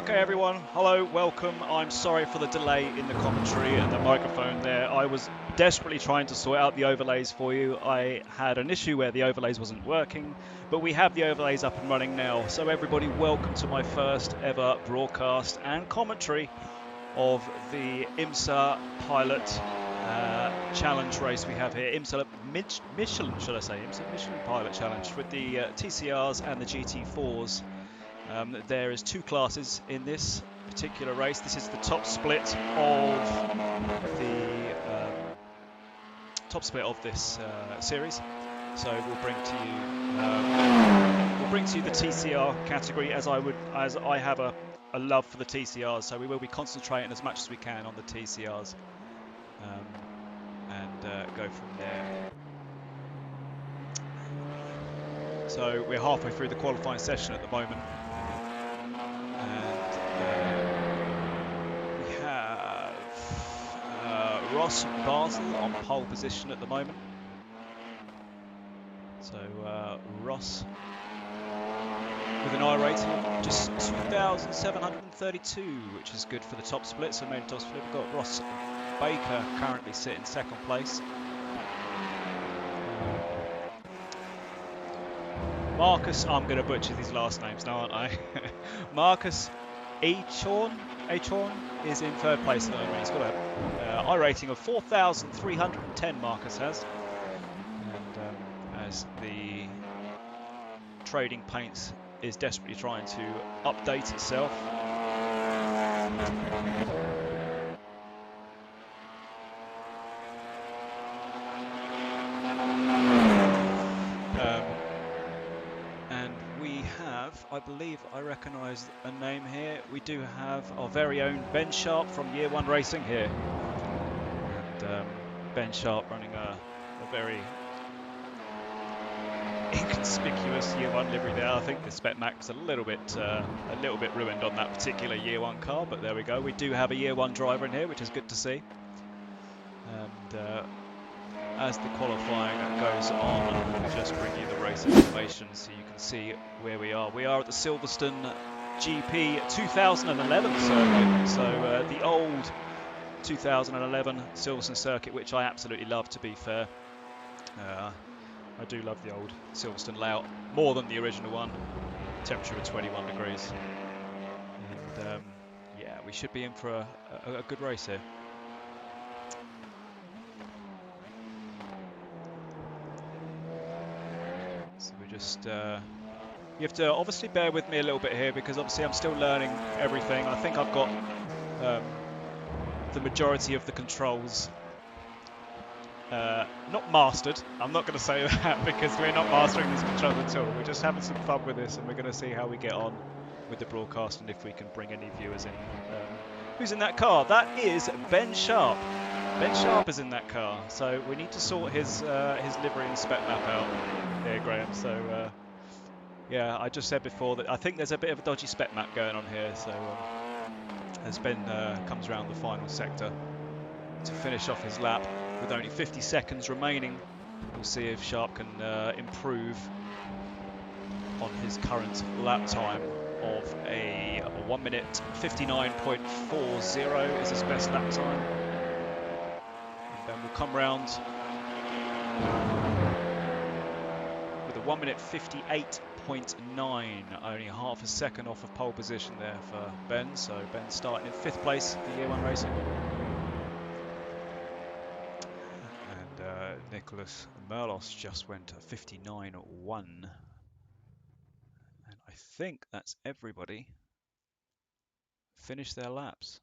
Okay everyone, hello, welcome. I'm sorry for the delay in the commentary and the microphone there. I was desperately trying to sort out the overlays for you. I had an issue where the overlays wasn't working, but we have the overlays up and running now. So everybody, welcome to my first ever broadcast and commentary of the IMSA Pilot Challenge race we have here. IMSA Michelin, should I say? IMSA Michelin Pilot Challenge with the TCRs and the GT4s. There is two classes in this particular race. This is the top split of this series. So we'll bring to you the TCR category, as I have a love for the TCRs. So we will be concentrating as much as we can on the TCRs and go from there. So we're halfway through the qualifying session at the moment. We have Ross Basel on pole position at the moment. So Ross with an I rating of just 2,732, which is good for the top split. So main top split, we've got Ross Baker currently sitting second place. Marcus, I'm going to butcher these last names now, aren't I? Marcus Achorn is in third place at the moment. He's got a I rating of 4,310, Marcus has. And as the Trading Paints is desperately trying to update itself. I believe I recognise a name here. We do have our very own Ben Sharp from Year 1 Racing here. And Ben Sharp running a very inconspicuous Year 1 livery there. I think the Spec Mac's a little bit ruined on that particular Year 1 car, but there we go. We do have a Year 1 driver in here, which is good to see. And as the qualifying goes on, we'll just bring you the race information so you can see where we are. We are at the Silverstone GP 2011 circuit. So the old 2011 Silverstone circuit, which I absolutely love, to be fair. I do love the old Silverstone layout more than the original one. Temperature of 21 degrees. And yeah, we should be in for a good race here. So we just, you have to obviously bear with me a little bit here, because obviously I'm still learning everything. I think I've got the majority of the controls not mastered. I'm not going to say that, because we're not mastering these controls at all. We're just having some fun with this, and we're going to see how we get on with the broadcast and if we can bring any viewers in. Who's in that car? That is Ben Sharp. Ben Sharp is in that car, so we need to sort his livery and spec map out here, Graham. So yeah, I just said before that I think there's a bit of a dodgy spec map going on here. So as Ben comes around the final sector to finish off his lap with only 50 seconds remaining, we'll see if Sharp can improve on his current lap time of a 1 minute 59.40 is his best lap time. And then we'll come round with a 1 minute 58.9, only half a second off of pole position there for Ben. So Ben starting in 5th place for Year 1 Racing. And Nicholas Merlos just went 59.1. And I think that's everybody finished their laps.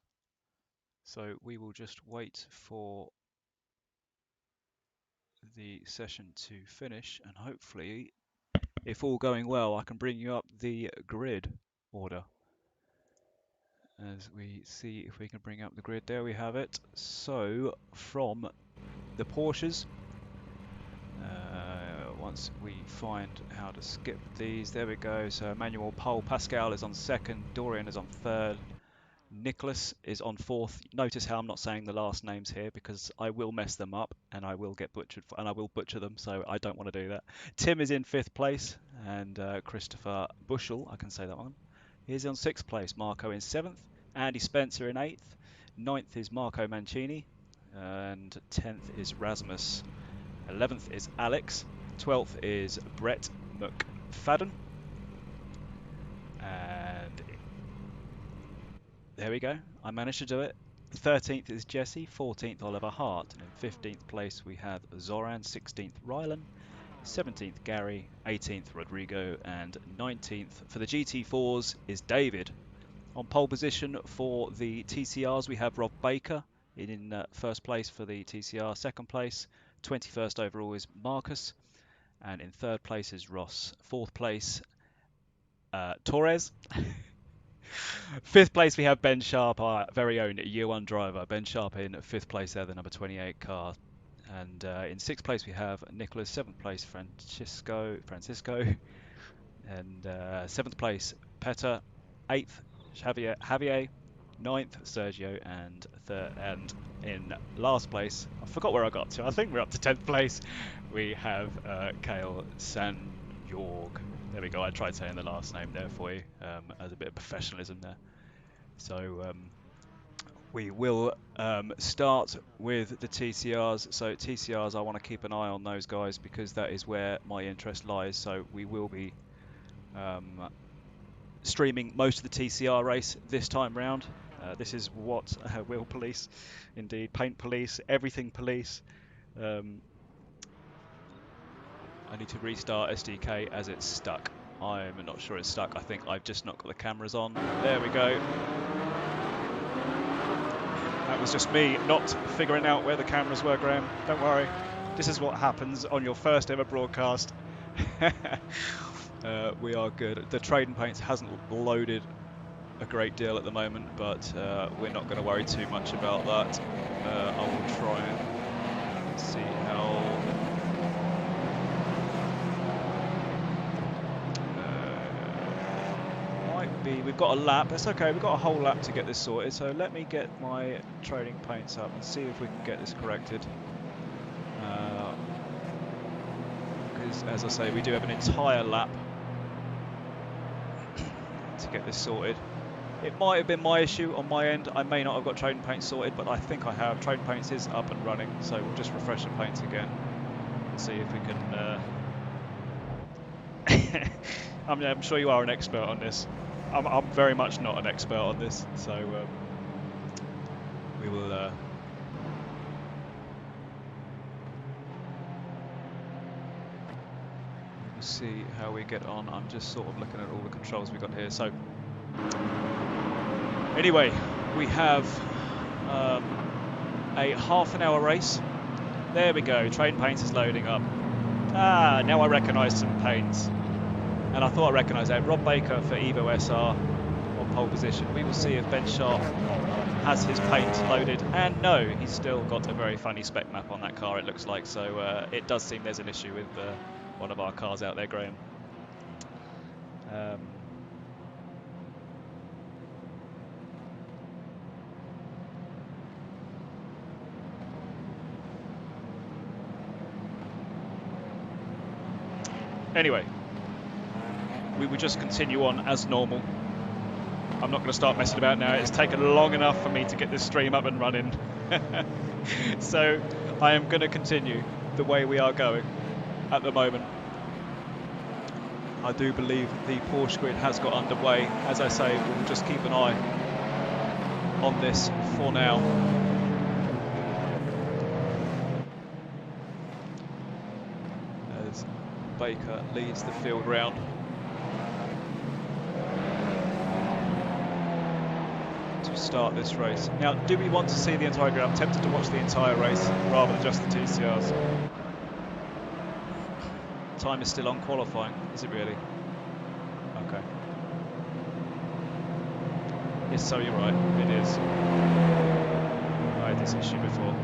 So we will just wait for the session to finish, and hopefully, if all going well, I can bring you up the grid order as we see if we can bring up the grid. There we have it. So from the Porsches, once we find how to skip these, there we go. So Emmanuel pole, Pascal is on 2nd, Dorian is on 3rd, Nicholas is on 4th. Notice how I'm not saying the last names here, because I will mess them up and I will get butchered and I will butcher them, so I don't want to do that. Tim is in 5th place, and Christopher Bushell, I can say that one, he's on 6th place. Marco in 7th, Andy Spencer in 8th, 9th is Marco Mancini, and 10th is Rasmus, 11th is Alex, 12th is Brett McFadden, and there we go, I managed to do it. 13th is Jesse, 14th Oliver Hart, and in 15th place we have Zoran, 16th Rylan, 17th Gary, 18th Rodrigo, and 19th for the GT4s is David. On pole position for the TCRs we have Rob Baker in 1st place for the TCR, 2nd place, 21st overall is Marcus, and in 3rd place is Ross, 4th place Torres. 5th place we have Ben Sharp, our very own Year 1 driver. Ben Sharp in 5th place there, the number 28 car. And in 6th place we have Nicholas, 7th place Francisco, and 7th place Petter, 8th Javier, 9th Sergio, and in last place, I forgot where I got to, I think we're up to 10th place, we have Kale Sanjorg. There we go, I tried saying the last name there for you, as a bit of professionalism there. So we will start with the TCRs. So TCRs, I want to keep an eye on those guys, because that is where my interest lies. So we will be streaming most of the TCR race this time round. This is what Wheel Police, indeed, Paint Police, everything Police. I need to restart SDK as it's stuck. I'm not sure it's stuck. I think I've just not got the cameras on. There we go. That was just me not figuring out where the cameras were, Graham. Don't worry. This is what happens on your first ever broadcast. We are good. The Trading Paints hasn't loaded a great deal at the moment, but we're not going to worry too much about that. I will try and see how... We've got a lap. That's okay. We've got a whole lap to get this sorted. So let me get my Trading Paints up and see if we can get this corrected. Because, as I say, we do have an entire lap to get this sorted. It might have been my issue on my end. I may not have got trading paints sorted, but I think I have. Trading paints is up and running, so we'll just refresh the paints again and see if we can... I'm sure you are an expert on this. I'm very much not an expert on this, so we will... we'll see how we get on. I'm just sort of looking at all the controls we've got here. So anyway, we have a half-an-hour race. There we go. Train paints is loading up. Ah, now I recognise some paints. And I thought I recognised that. Rob Baker for Evo SR on pole position. We will see if Ben Sharp has his paint loaded. And no, he's still got a very funny spec map on that car, it looks like. So it does seem there's an issue with one of our cars out there, Graham. Anyway, we will just continue on as normal. I'm not going to start messing about now. It's taken long enough for me to get this stream up and running. So I am going to continue the way we are going at the moment. I do believe the Porsche grid has got underway. As I say, we'll just keep an eye on this for now. As Baker leads the field round. To start this race. Now, do we want to see the entire grid? I'm tempted to watch the entire race rather than just the TCRs. Time is still on qualifying, is it really? Okay. Yes, so you're right, it is. I had this issue before.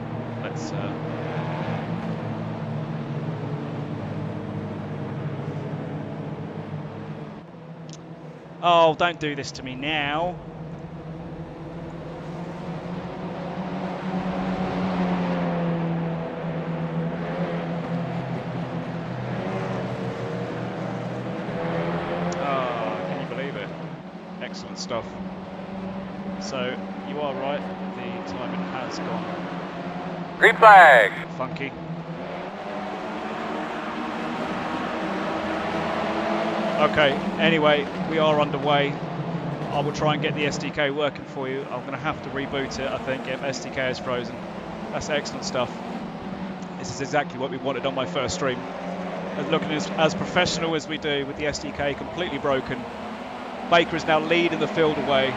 Let's Oh, don't do this to me now. Excellent stuff. So you are right, the timing has gone. Green flag! Funky. Okay, anyway, we are underway. I will try and get the SDK working for you. I'm going to have to reboot it, I think, if SDK is frozen. That's excellent stuff. This is exactly what we wanted on my first stream. And looking as professional as we do with the SDK completely broken. Baker is now leading the field away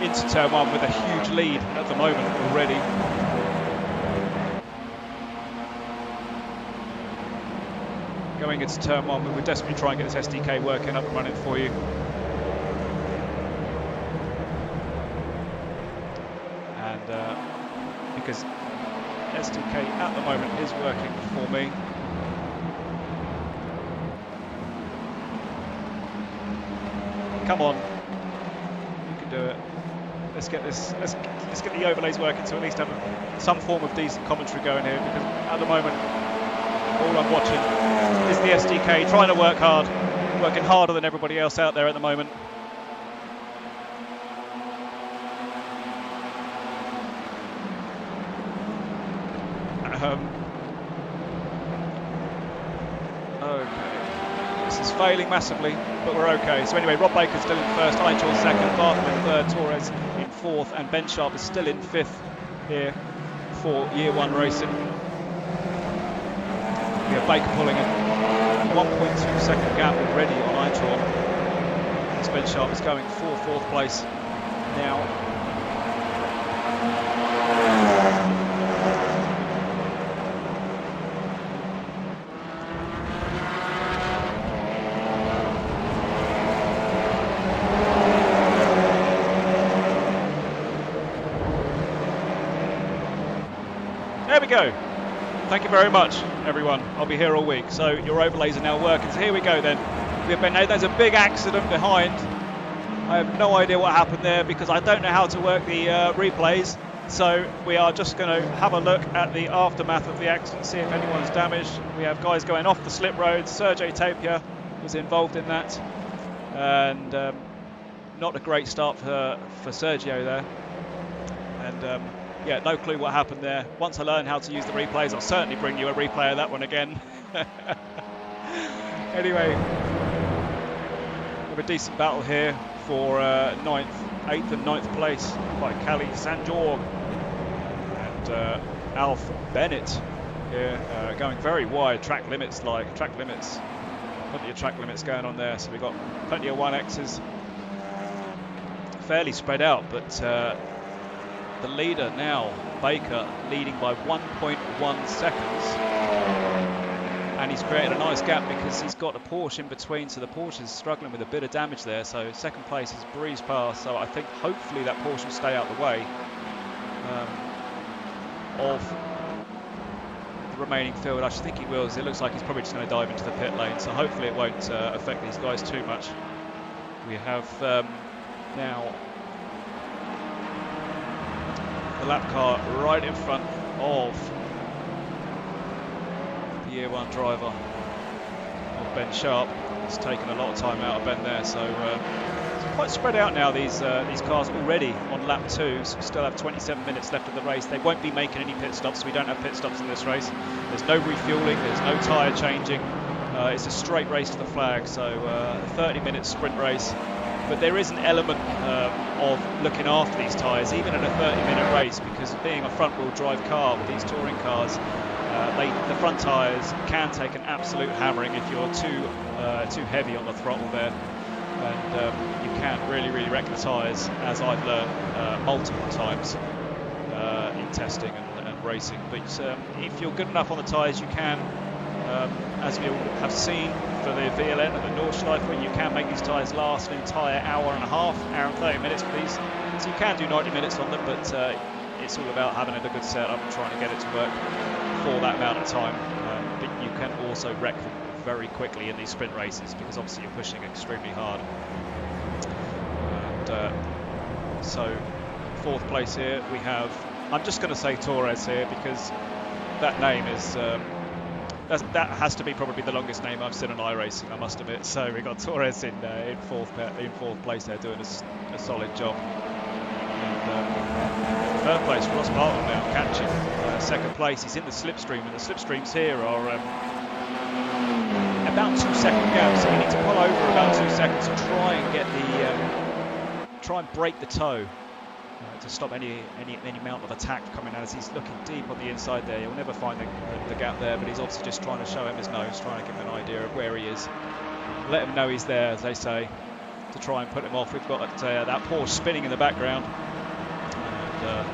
into turn 1 with a huge lead at the moment already. Going into turn 1, we will desperately try and get this SDK working up and running for you. And because SDK at the moment is working for me. Come on, you can do it. Let's get this. Let's get the overlays working to at least have some form of decent commentary going here. Because at the moment, all I'm watching is the SDK trying to work hard, working harder than everybody else out there at the moment. Okay, this is failing massively, but we're okay. So anyway, Rob Baker's still in first, Eichel second, Barton in third, Torres in fourth, and Ben Sharp is still in fifth here for Year 1 racing. We have Baker pulling a 1.2 second gap already on Eichel. As Ben Sharp is going for fourth place now. There we go. Thank you very much, everyone. I'll be here all week. So your overlays are now working. So here we go then. There's a big accident behind. I have no idea what happened there because I don't know how to work the replays. So we are just going to have a look at the aftermath of the accident, see if anyone's damaged. We have guys going off the slip roads. Sergey Tapia was involved in that. and not a great start for Sergio there. And yeah, no clue what happened there. Once I learn how to use the replays, I'll certainly bring you a replay of that one again. Anyway, we have a decent battle here for 8th and 9th place by Cali Sanjor and Alf Bennett here, going very wide. Track limits, plenty of track limits going on there. So we've got plenty of 1Xs, fairly spread out, but the leader now, Baker, leading by 1.1 seconds. And he's created a nice gap because he's got a Porsche in between, so the Porsche is struggling with a bit of damage there. So second place is breezed past, so I think hopefully that Porsche will stay out the way of the remaining field. I should think he will, as it looks like he's probably just going to dive into the pit lane, so hopefully it won't affect these guys too much. We have now the lap car right in front of the year one driver of Ben Sharp. It's taken a lot of time out of Ben there, so it's quite spread out now, these cars already on lap 2, so we still have 27 minutes left of the race. They won't be making any pit stops, we don't have pit stops in this race. There's no refueling, there's no tyre changing, it's a straight race to the flag, so a 30-minute sprint race. But there is an element of looking after these tyres, even in a 30-minute race, because being a front-wheel drive car with these touring cars, the front tyres can take an absolute hammering if you're too heavy on the throttle there, and you can really wreck the tyres, as I've learned multiple times in testing and racing. But if you're good enough on the tyres, you can, as we all have seen for the VLN and the Nordschleife, you can make these tyres last an entire hour and a half, hour and 30 minutes for these. So you can do 90 minutes on them, but it's all about having a good setup and trying to get it to work for that amount of time. But you can also wreck them very quickly in these sprint races, because obviously you're pushing extremely hard. And so 4th place here we have, I'm just going to say Torres here, because that name is that has to be probably the longest name I've seen on iRacing, I must admit. So we've got Torres in 4th place there, doing a solid job. And 3rd place, Ross Barton now catching 2nd place. He's in the slipstream, and the slipstreams here are about 2-second gaps. So you need to pull over about 2 seconds to try and get try and break the toe to stop any amount of attack coming out, as he's looking deep on the inside there. You'll never find the gap there, but he's obviously just trying to show him his nose, trying to give him an idea of where he is. Let him know he's there, as they say, to try and put him off. We've got that Porsche spinning in the background, and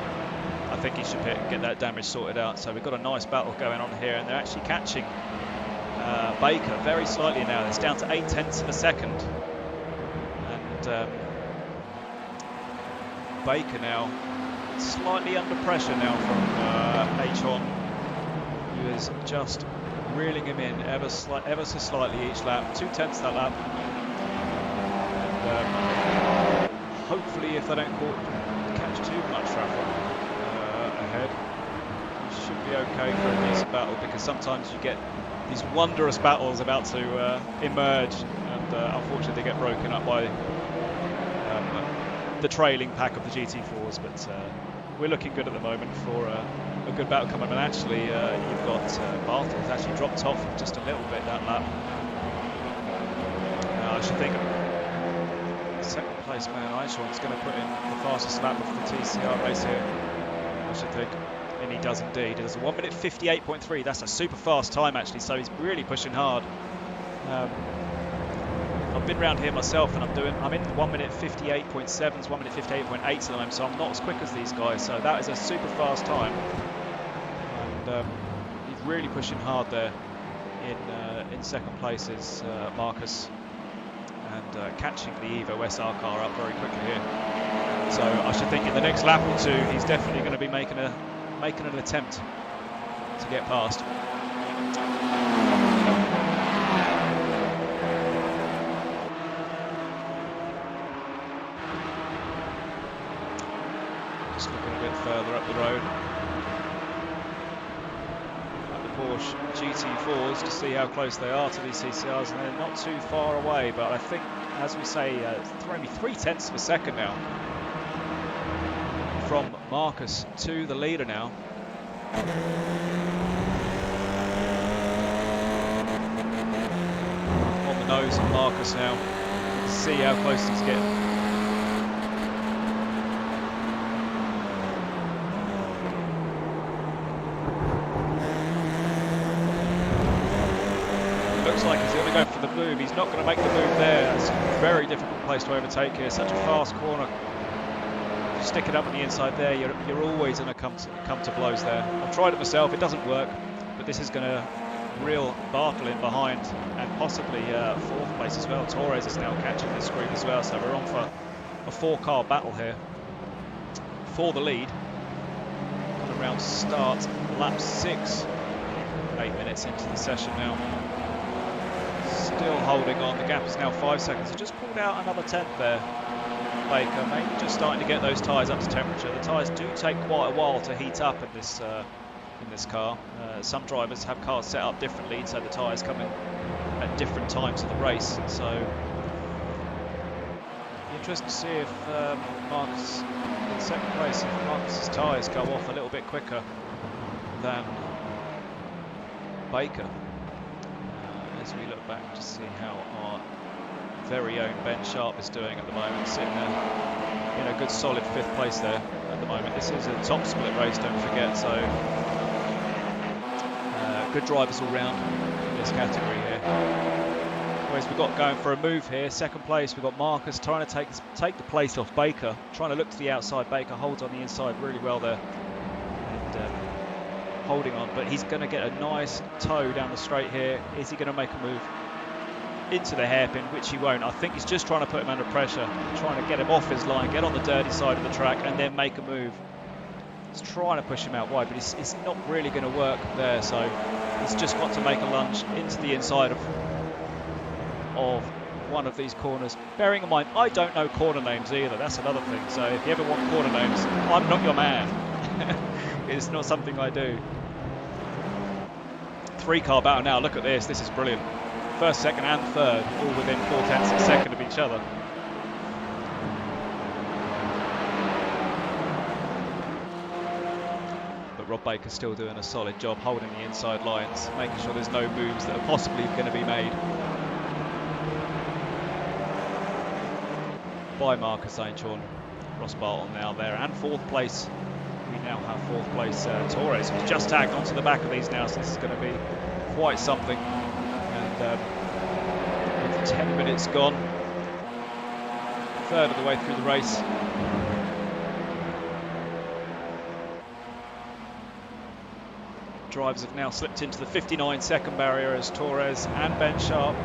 I think he should get that damage sorted out. So we've got a nice battle going on here, and they're actually catching Baker very slightly now. It's down to 0.8 of a second, and Baker now slightly under pressure now from H1, who is just reeling him in ever so slightly each lap, 0.2 that lap. And hopefully, if they don't catch too much traffic ahead, you should be okay for a decent battle, because sometimes you get these wondrous battles about to emerge, and unfortunately they get broken up by the trailing pack of the GT4s. But we're looking good at the moment for a good battle coming. And actually, you've got Bartels actually dropped off just a little bit that lap. I should think 2nd place man Eichhorn's going to put in the fastest lap of the TCR race here, I should think. And he does indeed. It is a 1:58.3. That's a super fast time actually, so he's really pushing hard. I've been around here myself, and I'm in 1:58.7s, 1:58.8s at the moment, so I'm not as quick as these guys. So that is a super fast time, and he's really pushing hard there in 2nd place is Marcus, and catching the Evo SR car up very quickly here. So I should think in the next lap or 2 he's definitely going to be making an attempt to get past. Just looking a bit further up the road at the Porsche GT4s to see how close they are to these CCRs, and they're not too far away, but I think as we say, only 3/10 of a second now from Marcus to the leader now. On the nose of Marcus now. See how close he's getting. Looks like he's going to go for the move. He's not going to make the move there. It's a very difficult place to overtake here. Such a fast corner. If you stick it up on the inside there, you're always going to come to blows there. I've tried it myself. It doesn't work. But this is going to real battle in behind, and possibly fourth place as well. Torres is now catching this group as well. So we're on for a 4-car battle here for the lead. Coming round to start lap 6. 8 minutes into the session now. Still holding on. The gap is now 5 seconds. He just pulled out another 10th there. Baker maybe just starting to get those tyres up to temperature. The tyres do take quite a while to heat up in this car. Some drivers have cars set up differently, so the tyres come in at different times of the race. So interesting to see if Marcus in second place, if Marcus's tyres go off a little bit quicker than Baker. As we look back to see how our very own Ben Sharp is doing at the moment, sitting there in a good solid 5th place there at the moment. This is a top split race, don't forget, so good drivers all round in this category here. Whereas we've got going for a move here. Second place, we've got Marcus trying to take the place off Baker, trying to look to the outside. Baker holds on the inside really well there, and holding on, but he's going to get a nice toe down the straight here. Is he going to make a move into the hairpin, which he won't? I think he's just trying to put him under pressure, trying to get him off his line, get on the dirty side of the track, and then make a move. He's trying to push him out wide, but it's not really going to work there, so he's just got to make a lunge into the inside of one of these corners. Bearing in mind, I don't know corner names either, that's another thing, so if you ever want corner names, I'm not your man. It's not something I do. 3-car battle now, look at this, this is brilliant. First, second and third, all within 4/10 of a second of each other. But Rob Baker's still doing a solid job holding the inside lines, making sure there's no moves that are possibly going to be made by Marcus Ainchorn. Ross Bartle now there, and 4th place. We now have 4th place Torres, who's just tagged onto the back of these now, so this is going to be quite something. And with 10 minutes gone, 1/3 of the way through the race. Drivers have now slipped into the 59-second barrier as Torres and Ben Sharp.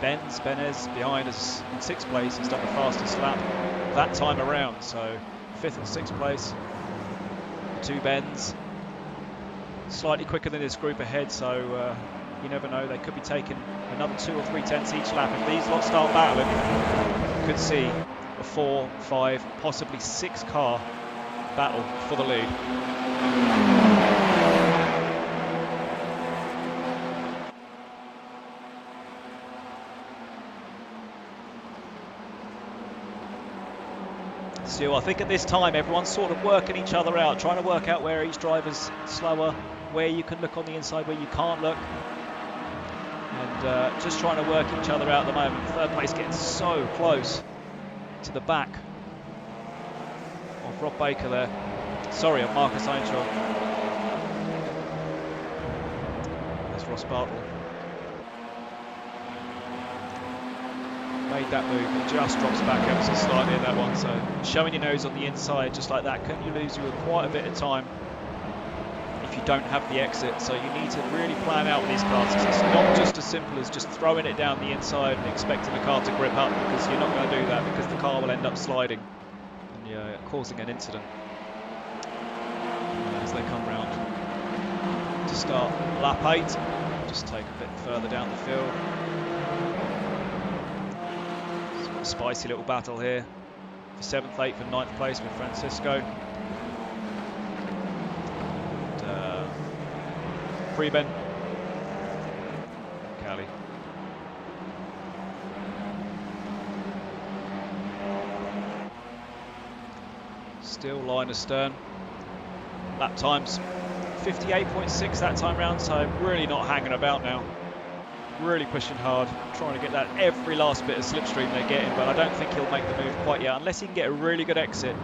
And Benez behind us in 6th place. He's done the fastest lap that time around, so 5th and 6th place. 2 Bens, slightly quicker than this group ahead, so you never know, they could be taking another 2 or 3 tenths each lap. If these lot start battling, you could see a 4, 5, possibly 6-car battle for the lead. So I think at this time everyone's sort of working each other out, trying to work out where each driver's slower, where you can look on the inside, where you can't look, and just trying to work each other out at the moment. 3rd place getting so close to the back of Rob Baker there. Sorry, of Marcus Ainchorn. There's Ross Bartle. Made that move, it just drops back ever so slightly in that one, so showing your nose on the inside just like that can you lose you with quite a bit of time if you don't have the exit. So you need to really plan out with these cars. It's not just as simple as just throwing it down the inside and expecting the car to grip up, because you're not going to do that, because the car will end up sliding and you're causing an incident. As they come round to start lap 8, just take a bit further down the field. Spicy little battle here for 7th, 8th and 9th place with Francisco. And Preben, Cali. Still line astern. Lap times 58.6 that time round, so really not hanging about now. Really pushing hard, trying to get that every last bit of slipstream they're getting, but I don't think he'll make the move quite yet, unless he can get a really good exit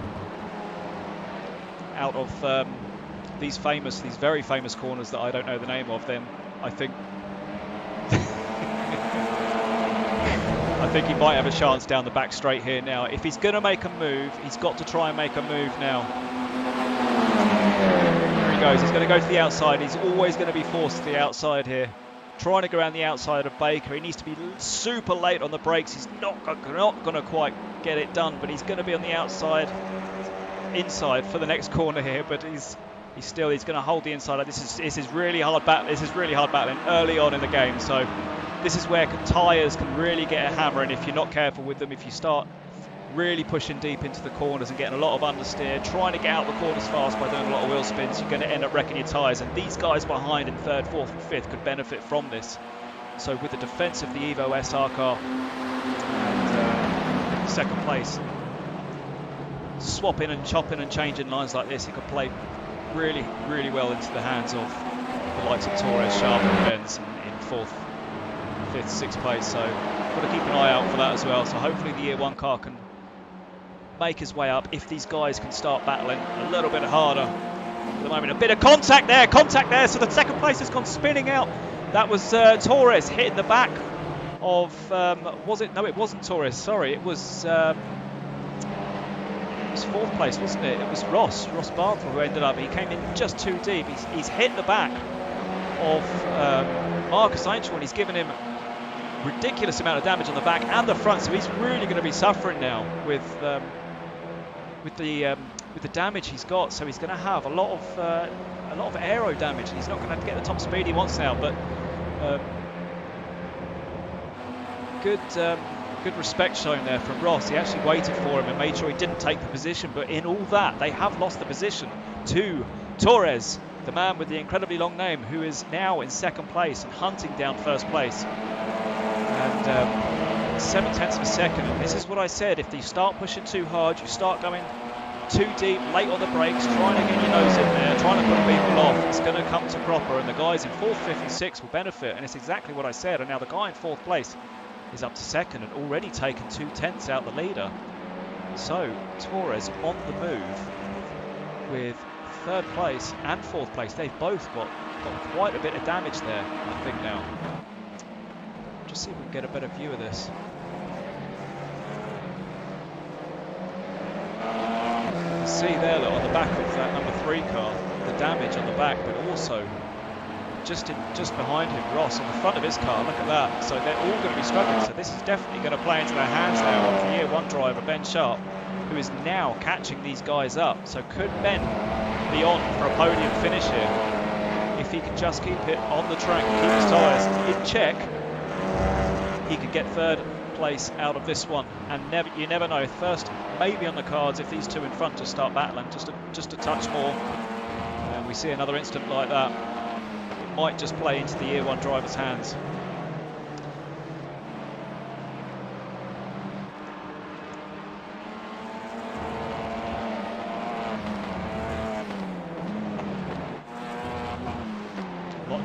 out of these very famous corners that I don't know the name of. Then I think I think he might have a chance down the back straight here now. If he's going to make a move, he's got to try and make a move now. Here he goes. He's going to go to the outside. He's always going to be forced to the outside here. Trying to go around the outside of Baker. He needs to be super late on the brakes. He's not going to quite get it done, but he's going to be on the inside for the next corner here. But he's going to hold the inside. This is really hard battle. This is really hard battling early on in the game. So this is where tyres can really get a hammer, and if you're not careful with them, if you start really pushing deep into the corners and getting a lot of understeer, trying to get out the corners fast by doing a lot of wheel spins, you're going to end up wrecking your tyres. And these guys behind in third, fourth and fifth could benefit from this. So with the defence of the Evo SR car and second place, swapping and chopping and changing lines like this, it could play really, really well into the hands of the likes of Torres, Sharp and Benz in fourth, fifth, sixth place. So got to keep an eye out for that as well. So hopefully the Year 1 car can make his way up if these guys can start battling a little bit harder. At the moment, a bit of contact there, so the second place has gone spinning out. That was Torres hitting the back of, was it? No, it wasn't Torres, sorry, it was fourth place, wasn't it? It was Ross Bartle who ended up, he came in just too deep. He's hit the back of Marcus Angel, and he's given him ridiculous amount of damage on the back and the front, so he's really going to be suffering now with the damage he's got. So he's going to have a lot of aero damage, and he's not going to get the top speed he wants now. But good respect shown there from Ross. He actually waited for him and made sure he didn't take the position. But in all that, they have lost the position to Torres, the man with the incredibly long name, who is now in second place and hunting down first place. And 7/10 of a second. And this is what I said, if you start pushing too hard, you start going too deep, late on the brakes, trying to get your nose in there, trying to put people off, it's going to come to cropper, and the guys in fourth, fifth and sixth will benefit. And it's exactly what I said. And now the guy in fourth place is up to second and already taken 2/10 out the leader. So Torres on the move with third place and fourth place. They've both got quite a bit of damage there, I think now. Just see if we can get a better view of this. You can see there, look, on the back of that number 3 car, the damage on the back, but also just behind him, Ross on the front of his car. Look at that. So they're all going to be struggling. So this is definitely going to play into their hands now of the Year 1 driver, Ben Sharp, who is now catching these guys up. So could Ben be on for a podium finish here if he can just keep it on the track, keep his tyres in check? He could get third place out of this one, and you never know. First, maybe on the cards if these two in front just start battling just a touch more, and we see another incident like that. It might just play into the Year 1 driver's hands.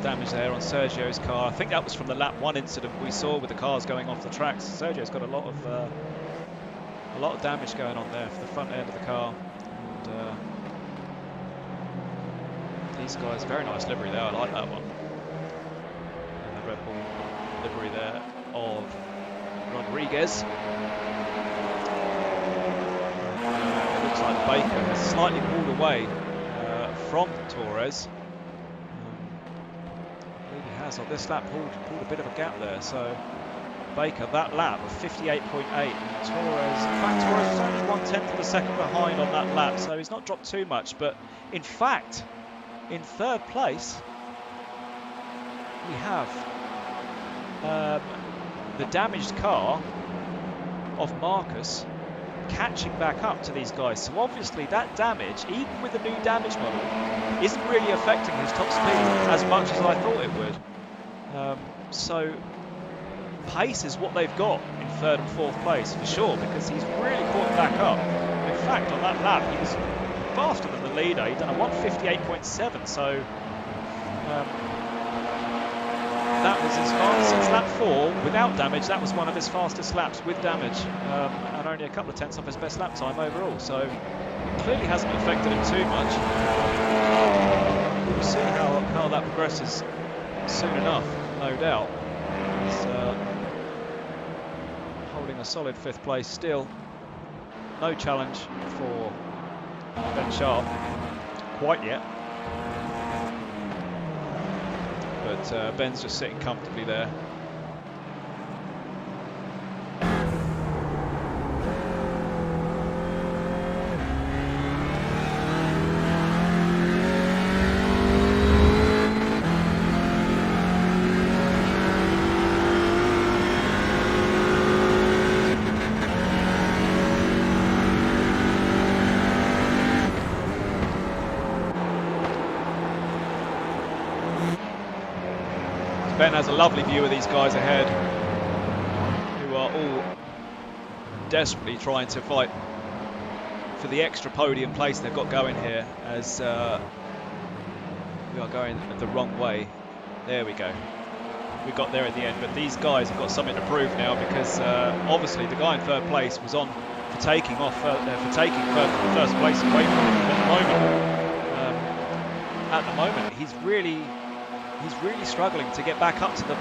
Damage there on Sergio's car. I think that was from the lap 1 incident we saw with the cars going off the tracks. Sergio's got a lot of damage going on there for the front end of the car. And these guys, very nice livery there. I like that one. And the Red Bull livery there of Rodriguez. It looks like Baker has slightly pulled away from Torres. On this lap pulled a bit of a gap there, so Baker that lap of 58.8, and Torres, in fact Torres was only 1/10 of a second behind on that lap, so he's not dropped too much. But in fact, in third place we have the damaged car of Marcus catching back up to these guys. So obviously that damage, even with the new damage model, isn't really affecting his top speed as much as I thought it would. So pace is what they've got in third and fourth place for sure, because he's really caught back up. In fact, on that lap he was faster than the leader. He'd done a 1:58.7, so that was his fastest since lap 4 without damage. That was one of his fastest laps with damage, and only a couple of tenths off his best lap time overall. So it clearly hasn't affected him too much. We'll see how that progresses soon enough, no doubt. He's holding a solid 5th place still. No challenge for Ben Sharp quite yet. But Ben's just sitting comfortably there. Ben has a lovely view of these guys ahead, who are all desperately trying to fight for the extra podium place they've got going here, as we are going the wrong way. There we go. We got there at the end, but these guys have got something to prove now, because obviously the guy in 3rd place was on for taking off, first place away from him at the moment. He's really struggling to get back up to the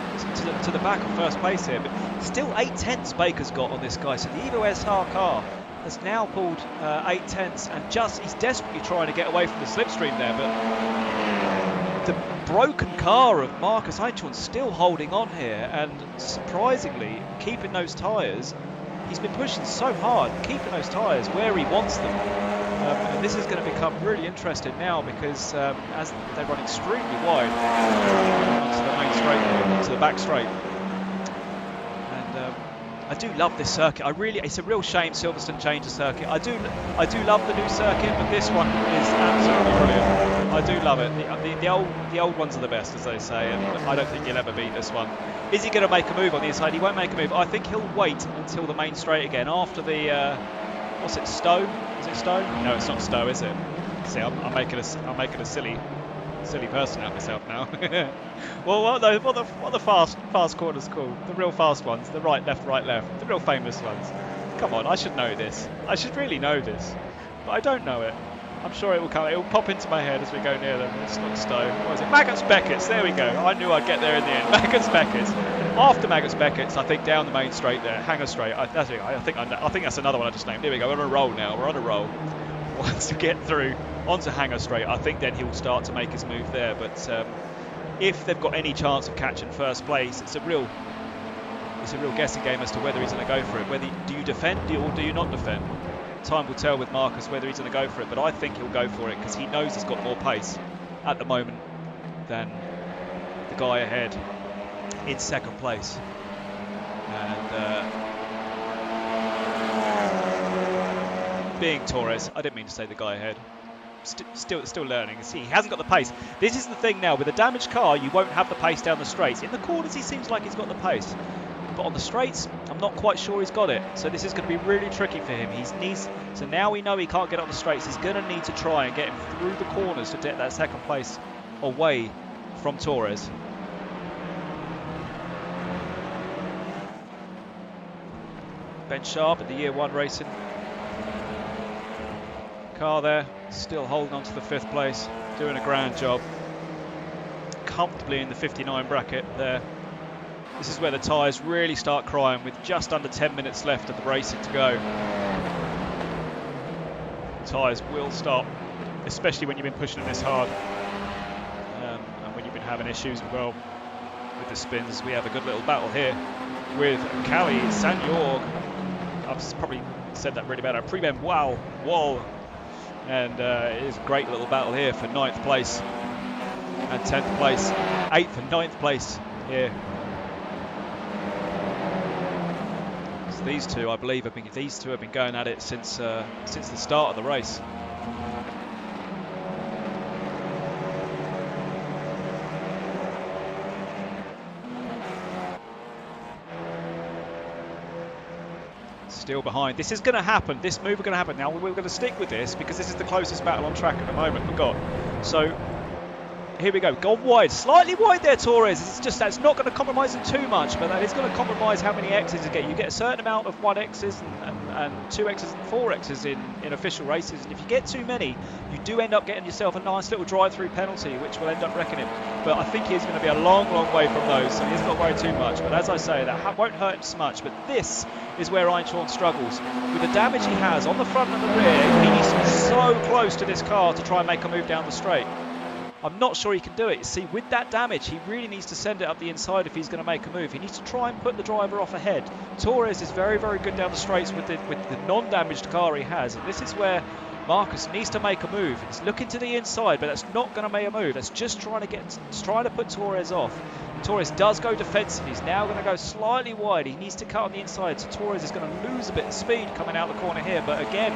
back of 1st place here, but still 8 tenths Baker's got on this guy. So the Evo SR car has now pulled 8 tenths, and he's desperately trying to get away from the slipstream there, but the broken car of Marcus Eichhorn's still holding on here, and surprisingly keeping those tyres. He's been pushing so hard, keeping those tyres where he wants them. And this is going to become really interesting now, because as they run extremely wide onto the main straight, to the back straight. And I do love this circuit. It's a real shame Silverstone changed the circuit. I do love the new circuit, but this one is absolutely brilliant. I do love it. The old ones are the best, as they say, and I don't think he'll ever beat this one. Is he going to make a move on the inside? He won't make a move. I think he'll wait until the main straight again after the what's it, Stowe? Is it Stowe? No, it's not Stowe, is it? See, I'm making a silly person out of myself now. Well, what the fast corners called? The real fast ones, the right, left, the real famous ones. Come on, I should know this. I should really know this, but I don't know it. I'm sure it will come. It will pop into my head as we go near them. It's not Stowe. What is it? Maggots Beckett's. There we go. I knew I'd get there in the end. Maggots Beckett's. After Maggots Beckett's, I think down the main straight there, Hanger Straight. I think that's another one I just named. Here we go. We're on a roll now. We're on a roll. Once we get through onto Hanger Straight, I think then he'll start to make his move there. But if they've got any chance of catching 1st place, it's a real guessing game as to whether he's going to go for it. Do you defend or do you not defend? Time will tell with Marcus whether he's going to go for it, but I think he'll go for it, because he knows he's got more pace at the moment than the guy ahead in 2nd place. And being Torres, I didn't mean to say the guy ahead. Still learning. See, he hasn't got the pace. This is the thing now, with a damaged car, you won't have the pace down the straights. In the corners, he seems like he's got the pace, but on the straights, I'm not quite sure he's got it. So this is going to be really tricky for him. So now we know he can't get on the straights. He's going to need to try and get him through the corners to get that 2nd place away from Torres. Ben Sharp at the Year 1 Racing car there, still holding on to the 5th place, doing a grand job. Comfortably in the 59 bracket there. This is where the tyres really start crying, with just under 10 minutes left of the racing to go. The tyres will stop, especially when you've been pushing them this hard, and when you've been having issues as well with the spins. We have a good little battle here with Cali Sanyorg. I've probably said that really bad. Preben Wall, and it is a great little battle here for 9th place and 10th place, 8th and 9th place here. So these two, I believe, have been going at it since the start of the race. Still behind. This is going to happen. This move is going to happen. Now we're going to stick with this because this is the closest battle on track at the moment we've got. So here we go. Gone wide. Slightly wide there, Torres. It's just that's not going to compromise him too much, but that is going to compromise how many X's you get. You get a certain amount of 1X's and 2X's and 4X's in official races. And if you get too many, you do end up getting yourself a nice little drive-through penalty, which will end up wrecking him. But I think he's going to be a long, long way from those, so he's not worried too much. But as I say, that won't hurt him so much. But this is where Eintorn struggles. With the damage he has on the front and the rear, he needs to be so close to this car to try and make a move down the straight. I'm not sure he can do it. See, with that damage, he really needs to send it up the inside if he's going to make a move. He needs to try and put the driver off ahead. Torres is very, very good down the straights with the non-damaged car he has. And this is where Marcus needs to make a move. He's looking to the inside, but that's not going to make a move. That's just trying to put Torres off. Torres does go defensive. He's now going to go slightly wide. He needs to cut on the inside, so Torres is going to lose a bit of speed coming out the corner here. But again,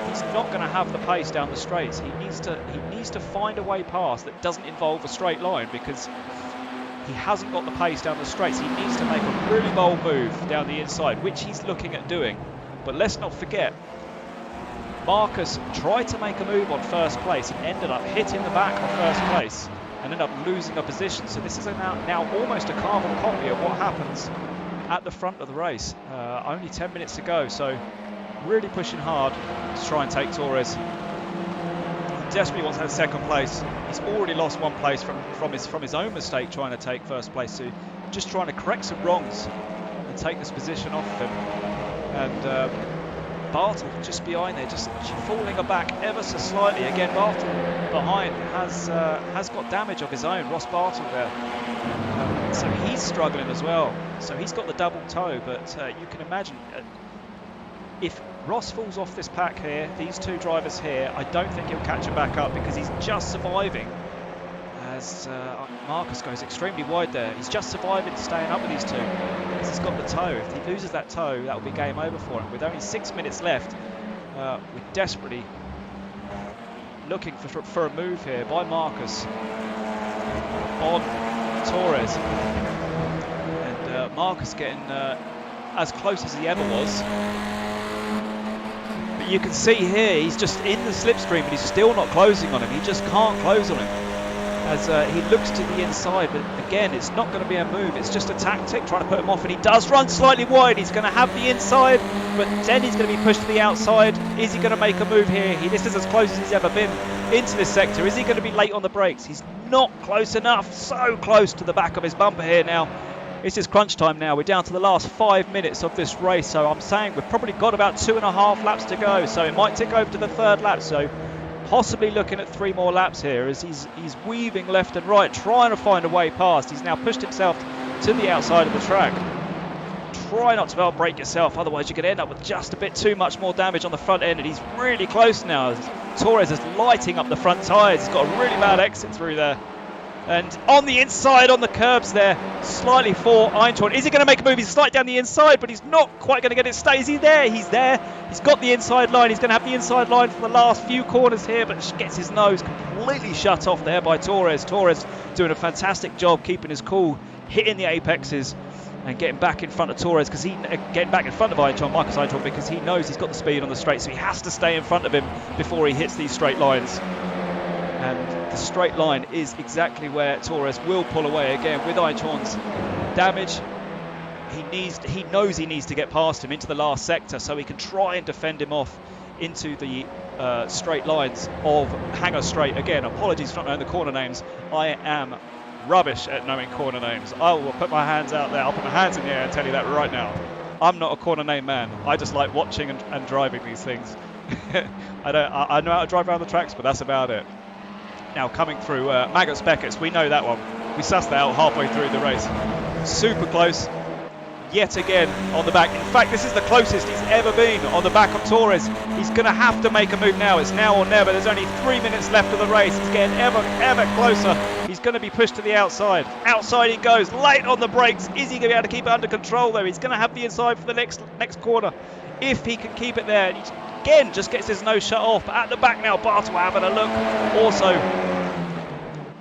he's not going to have the pace down the straights. He needs to find a way past that doesn't involve a straight line because he hasn't got the pace down the straights. He needs to make a really bold move down the inside, which he's looking at doing. But let's not forget, Marcus tried to make a move on first place and ended up hitting the back on first place and ended up losing a position. So this is now almost a carbon copy of what happens at the front of the race. Only 10 minutes to go, so really pushing hard to try and take Torres. He desperately wants that second place. He's already lost one place from his own mistake trying to take first place. So just trying to correct some wrongs and take this position off of him. And Bartle just behind there, just falling back ever so slightly. Again, Bartle behind has got damage of his own. Ross Bartle there, so he's struggling as well. So he's got the double toe, but you can imagine if Ross falls off this pack here, these two drivers here, I don't think he'll catch him back up because he's just surviving. As Marcus goes extremely wide there, he's just surviving, staying up with these two. He's got the toe. If he loses that toe, that will be game over for him. With only 6 minutes left, we're desperately looking for a move here by Marcus on Torres. And Marcus getting as close as he ever was. But you can see here, he's just in the slipstream, but he's still not closing on him. He just can't close on him. As he looks to the inside, but again, it's not going to be a move. It's just a tactic, trying to put him off, and he does run slightly wide. He's going to have the inside, but then he's going to be pushed to the outside. Is he going to make a move here? This is as close as he's ever been into this sector. Is he going to be late on the brakes? He's not close enough. So close to the back of his bumper here now. This is crunch time now. We're down to the last 5 minutes of this race, so I'm saying we've probably got about 2.5 laps to go, so it might tick over to the third lap. So possibly looking at 3 more laps here as he's weaving left and right, trying to find a way past. He's now pushed himself to the outside of the track. Try not to outbrake yourself, otherwise you could end up with just a bit too much more damage on the front end, and he's really close now. Torres is lighting up the front tyres. He's got a really bad exit through there. And on the inside, on the curbs there, slightly for Eintorn. Is he going to make a move? He's slightly down the inside, but he's not quite going to get it stay. Is he there? He's there. He's got the inside line. He's going to have the inside line for the last few corners here, but just gets his nose completely shut off there by Torres. Torres doing a fantastic job keeping his cool, hitting the apexes and getting back in front of Torres, because getting back in front of Marcus Eintorn, because he knows he's got the speed on the straight, so he has to stay in front of him before he hits these straight lines. And the straight line is exactly where Torres will pull away again with Eintorn's damage. He knows he needs to get past him into the last sector so he can try and defend him off into the straight lines of Hangar Straight. Again, apologies for not knowing the corner names. I am rubbish at knowing corner names. I will put my hands out there. I'll put my hands in the air and tell you that right now. I'm not a corner name man. I just like watching and driving these things. I know how to drive around the tracks, but that's about it. Now coming through Maggots Beckett's, we know that one. We sussed that out halfway through the race. Super close, yet again on the back. In fact, this is the closest he's ever been on the back of Torres. He's going to have to make a move now. It's now or never. There's only 3 minutes left of the race. He's getting ever closer. He's going to be pushed to the outside. Outside he goes, late on the brakes. Is he going to be able to keep it under control though? He's going to have the inside for the next corner. If he can keep it there. He's, again, just gets his nose shut off. But at the back now, Bartle having a look. Also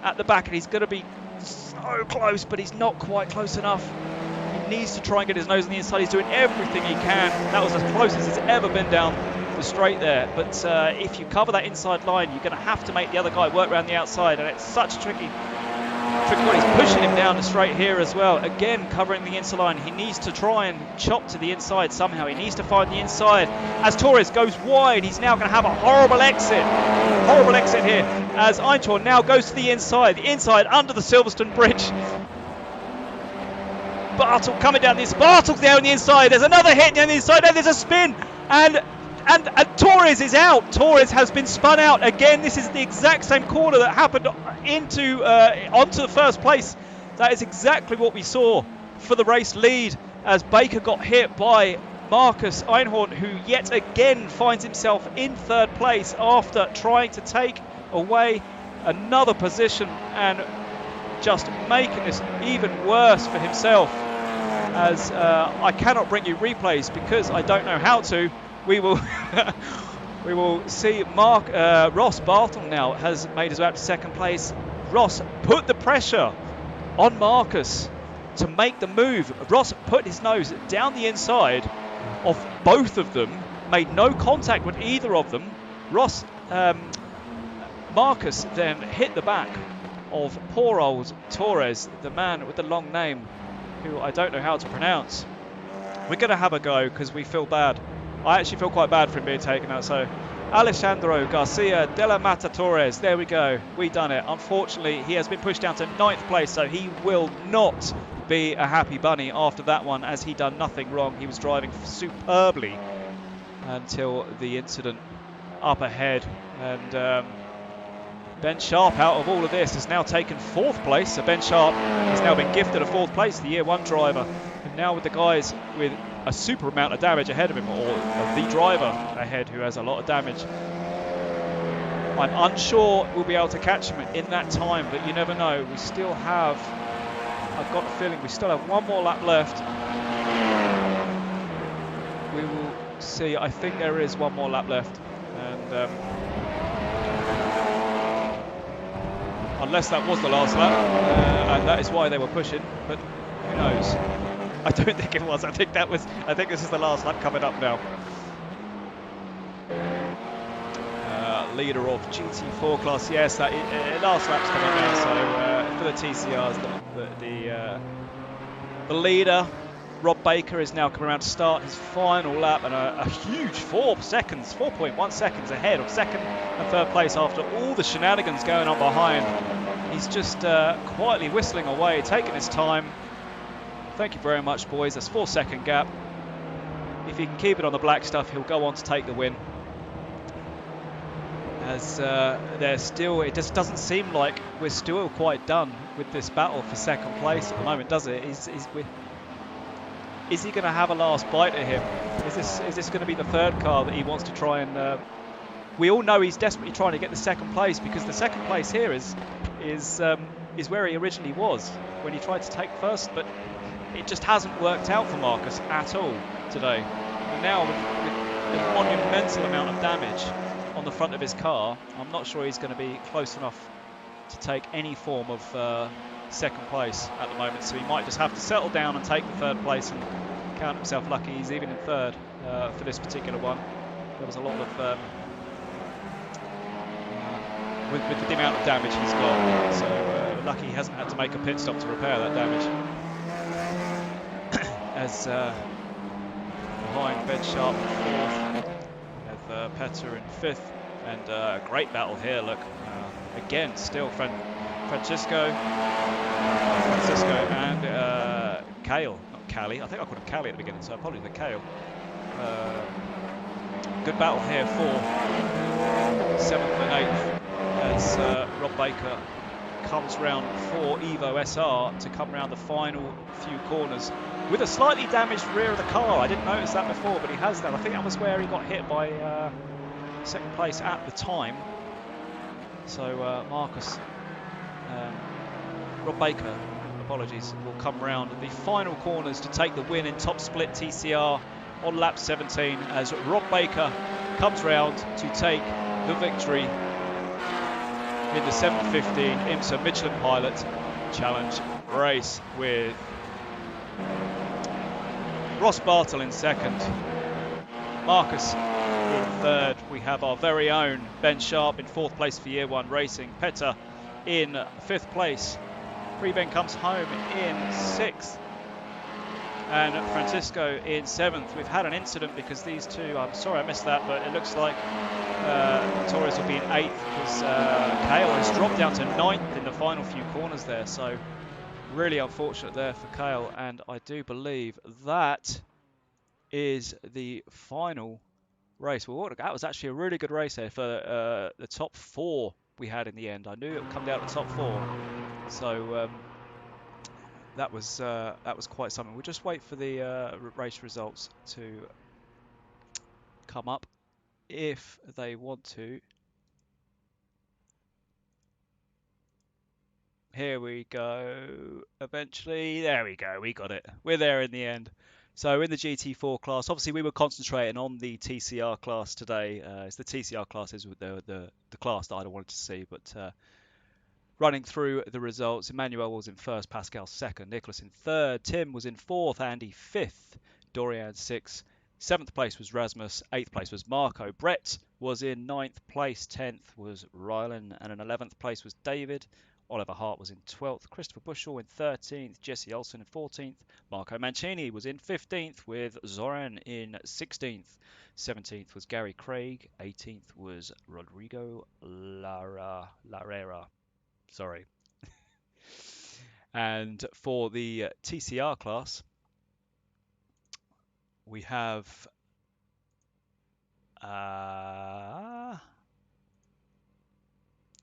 at the back, and he's going to be so close, but he's not quite close enough. He needs to try and get his nose on the inside. He's doing everything he can. That was as close as it's ever been down the straight there. But if you cover that inside line, you're going to have to make the other guy work around the outside, and it's such a tricky one. He's pushing him down the straight here as well. Again, covering the inside line. He needs to try and chop to the inside somehow. He needs to find the inside. As Torres goes wide, he's now going to have a horrible exit. Horrible exit here. As Einhorn now goes to the inside under the Silverstone Bridge. Bartel coming down this. Bartel's there on the inside. There's another hit down the inside. Then there's a spin. And Torres is out. Torres has been spun out again. This is the exact same corner that happened onto the first place. That is exactly what we saw for the race lead, as Baker got hit by Marcus Einhorn, who yet again finds himself in third place after trying to take away another position and just making this even worse for himself. As I cannot bring you replays because I don't know how to. We will we will see Ross Bartel now has made his way up to second place. Ross put the pressure on Marcus to make the move. Ross put his nose down the inside of both of them, made no contact with either of them. Marcus then hit the back of poor old Torres, the man with the long name, who I don't know how to pronounce. We're going to have a go because we feel bad. I actually feel quite bad for him being taken out. So Alejandro Garcia de la Mata Torres, there we go, we done it. Unfortunately, he has been pushed down to 9th place, so he will not be a happy bunny after that one, as he done nothing wrong. He was driving superbly until the incident up ahead. And Ben Sharp, out of all of this, has now taken 4th place. So Ben Sharp has now been gifted a 4th place, the Year 1 driver. And now with the guys with a super amount of damage ahead of him, or the driver ahead who has a lot of damage, I'm unsure we'll be able to catch him in that time, but you never know. We still have, I've got a feeling we still have one more lap left. We will see. I think there is one more lap left. And unless that was the last lap, and that is why they were pushing, but who knows? I don't think it was. I think this is the last lap coming up now. Leader of GT4 class, yes, that last lap's coming now. So for the TCRs, the leader, Rob Baker, is now coming around to start his final lap, and a huge 4.1 seconds ahead of second and third place after all the shenanigans going on behind. He's just quietly whistling away, taking his time. Thank you very much, boys. That's 4-second gap. If he can keep it on the black stuff, he'll go on to take the win. As they're still, it just doesn't seem like we're still quite done with this battle for second place at the moment, does it? Is he going to have a last bite at him? Is this going to be the third car that he wants to try and? We all know he's desperately trying to get the second place, because the second place here is where he originally was when he tried to take first, but it just hasn't worked out for Marcus at all today. And now with a monumental amount of damage on the front of his car, I'm not sure he's going to be close enough to take any form of second place at the moment, so he might just have to settle down and take the third place and count himself lucky he's even in third for this particular one. There was a lot of with the amount of damage he's got, so lucky he hasn't had to make a pit stop to repair that damage. As behind Ben Sharp in 4th, we have Petter in 5th, and a great battle here. Look, again, still Francisco and Kale, not Callie. I think I called him Callie at the beginning, so apologies for Kale. Good battle here for 7th and 8th, as Rob Baker comes round for Evo SR to come round the final few corners with a slightly damaged rear of the car. I didn't notice that before, but he has that. I think that was where he got hit by second place at the time. So Rob Baker, apologies, will come round the final corners to take the win in top split TCR on lap 17, as Rob Baker comes round to take the victory in the 715 IMSA Michelin Pilot Challenge race with Ross Bartle in second. Marcus in third. We have our very own Ben Sharp in fourth place for Year 1 Racing. Petter in fifth place. Preben comes home in sixth. And Francisco in seventh. We've had an incident because these two, I'm sorry I missed that, but it looks like Torres will be in eighth because Kale has dropped down to ninth in the final few corners there. So really unfortunate there for Kale. And I do believe that is the final race. Well, that was actually a really good race there for the top four we had in the end. I knew it would come down to top four. So that was quite something. We'll just wait for the race results to come up if they want to. Here we go. Eventually, there we go. We got it. We're there in the end. So in the GT4 class, obviously we were concentrating on the TCR class today. It's the TCR classes with the class that I wanted to see, but running through the results, Emmanuel was in first, Pascal second, Nicholas in third, Tim was in fourth, Andy fifth, Dorian sixth, seventh place was Rasmus, eighth place was Marco, Brett was in ninth place, 10th was Rylan, and in 11th place was David. Oliver Hart was in 12th, Christopher Bushell in 13th, Jesse Olsen in 14th, Marco Mancini was in 15th with Zoran in 16th, 17th was Gary Craig, 18th was Rodrigo Larrera. Sorry. And for the TCR class, we have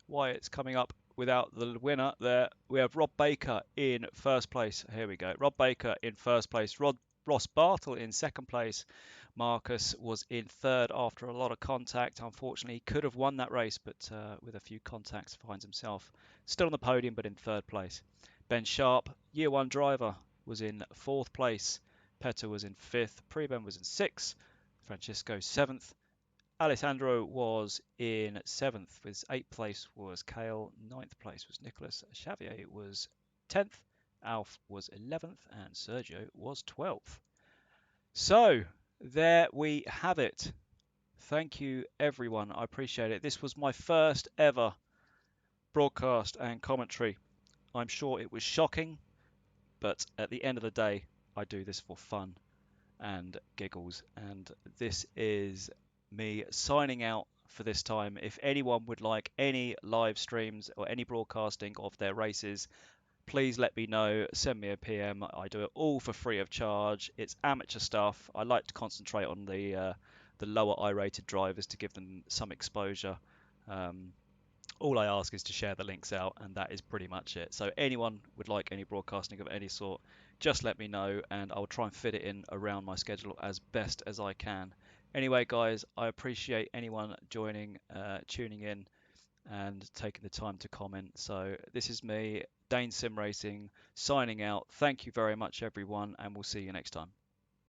why it's coming up without the winner there. We have Rob Baker in first place. Here we go. Rob Baker in first place. Ross Bartle in second place. Marcus was in third after a lot of contact. Unfortunately, he could have won that race, but with a few contacts, finds himself still on the podium, but in third place. Ben Sharp, Year 1 driver, was in fourth place. Petter was in fifth. Preben was in sixth. Francisco seventh. Alessandro was in seventh. With eighth place was Kale. Ninth place was Nicholas. Xavier was 10th. Alf was 11th. And Sergio was 12th. So there we have it. Thank you, everyone. I appreciate it. This was my first ever broadcast and commentary. I'm sure it was shocking, but at the end of the day, I do this for fun and giggles. And this is me signing out for this time. If anyone would like any live streams or any broadcasting of their races, please let me know. Send me a PM. I do it all for free of charge. It's amateur stuff. I like to concentrate on the lower I-rated drivers to give them some exposure. All I ask is to share the links out, and that is pretty much it. So anyone would like any broadcasting of any sort, just let me know, and I'll try and fit it in around my schedule as best as I can. Anyway, guys, I appreciate anyone joining, tuning in, and taking the time to comment. So this is me, Daines Sim Racing, signing out. Thank you very much, everyone, and we'll see you next time.